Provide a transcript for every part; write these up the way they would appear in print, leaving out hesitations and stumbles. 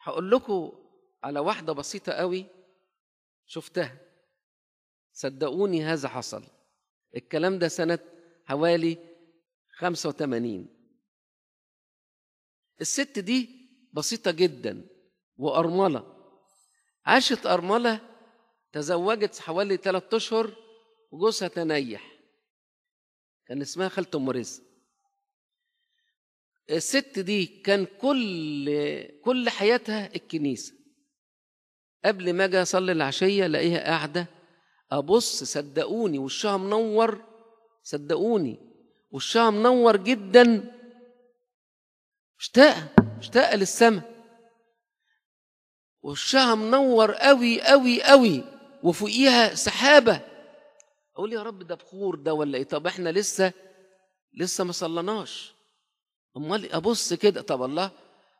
هقول لكم على واحدة بسيطة قوي شفتها، صدقوني هذا حصل. الكلام ده سنة حوالي 85. الست دي بسيطة جدا وأرملة، عاشت أرملة، تزوجت حوالي 3 أشهر وجوزها تنيح، كان اسمها خالته أم رزق. الست دي كان كل حياتها الكنيسة. قبل ما اجي اصلي العشية الاقيها قاعدة ابص، صدقوني وشها منور، صدقوني وشها منور جدا، مشتاقة للسماء، وشها منور قوي قوي قوي، وفوقيها سحابة. اقول يا رب ده بخور ده ولا ايه؟ طب احنا لسه ما صلناش، امال ابص كده. طب الله،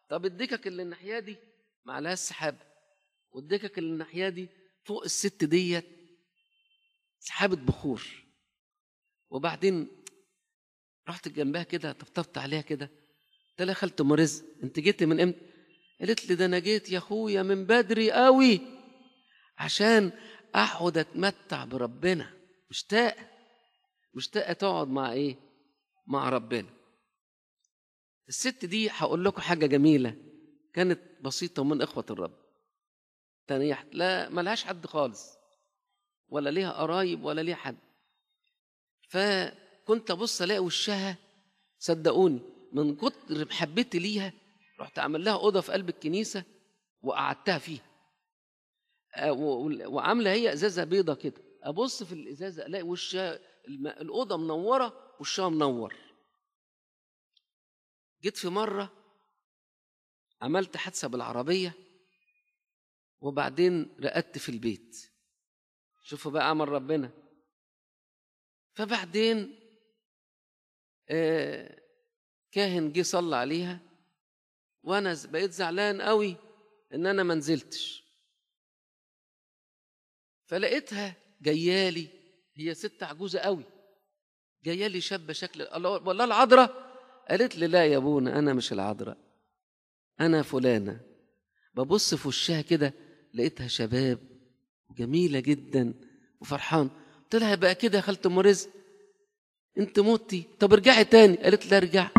طب الدكك اللي الناحيه دي معلها السحابه، والدكك اللي الناحيه دي فوق الست ديت سحابه بخور. وبعدين رحت جنبها كده، طبطبت عليها كده، قلت لها خالته ام رزق انت جيتي من امتى؟ قالت لي ده انا جيت يا اخويا من بدري قوي عشان اقعد اتمتع بربنا، مشتاقه تقعد مع ايه؟ مع ربنا. الست دي هقول لكم حاجه جميله، كانت بسيطه ومن اخوه الرب، تنيحت، لا ملهاش حد خالص، ولا ليها قرايب ولا ليها حد. فكنت ابص الاقي وشها، صدقوني من كتر محبتي ليها رحت اعمل لها اوضه في قلب الكنيسه وقعدتها فيها، وعامله هي ازازه بيضه كده، ابص في الازازه الاقي وشها الاوضه منوره، وشها منور. جيت في مره عملت حادثه بالعربيه وبعدين رقدت في البيت، شوفوا بقى عمل ربنا. فبعدين كاهن جه صلى عليها، وانا بقيت زعلان قوي ان انا ما نزلتش. فلقيتها جايالي، هي ست عجوزه قوي، جايالي شابه شكل والله العذراء. قالت لي لا يا ابونا انا مش العذراء، انا فلانه. ببص في وشها كده لقيتها شباب جميله جدا وفرحان. قلت لها بقى كده يا خالته ام رزق انت موتي؟ طب ارجعي تاني. قالت لي ارجع؟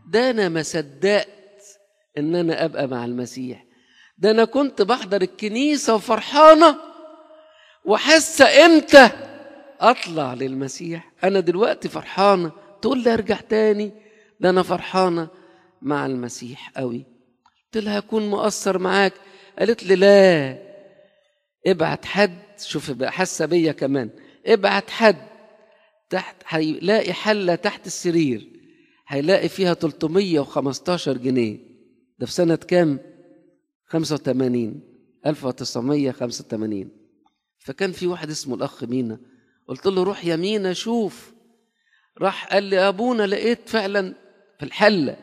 ده انا ما صدقت ان انا ابقى مع المسيح، ده انا كنت بحضر الكنيسه وفرحانه وحاسه امتى اطلع للمسيح. انا دلوقتي فرحانه، تقول لي ارجع تاني؟ ده انا فرحانه مع المسيح قوي. قلت لها اكون مقصر معاك؟ قالت لي لا، ابعت حد، شوف بقى حاسه بيا كمان، ابعت حد تحت، هيلاقي حله تحت السرير هيلاقي فيها 315 جنيه. ده في سنه كام؟ 85، 1985. فكان في واحد اسمه الاخ مينا، قلت له روح يا مينا شوف. راح قال لي ابونا لقيت فعلا في الحله،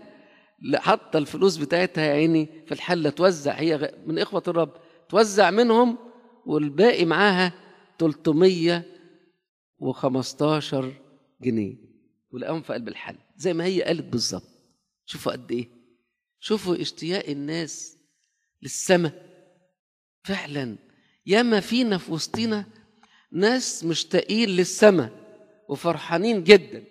حتى الفلوس بتاعتها يا عيني في الحله توزع، هي من اخوه الرب، توزع منهم والباقي معاها 315 جنيه، ولقاهم في قلب الحل زي ما هي قالت بالظبط. شوفوا قد ايه، شوفوا اشتياق الناس للسماء. فعلا ياما فينا في وسطنا ناس مشتاقين للسماء وفرحانين جدا.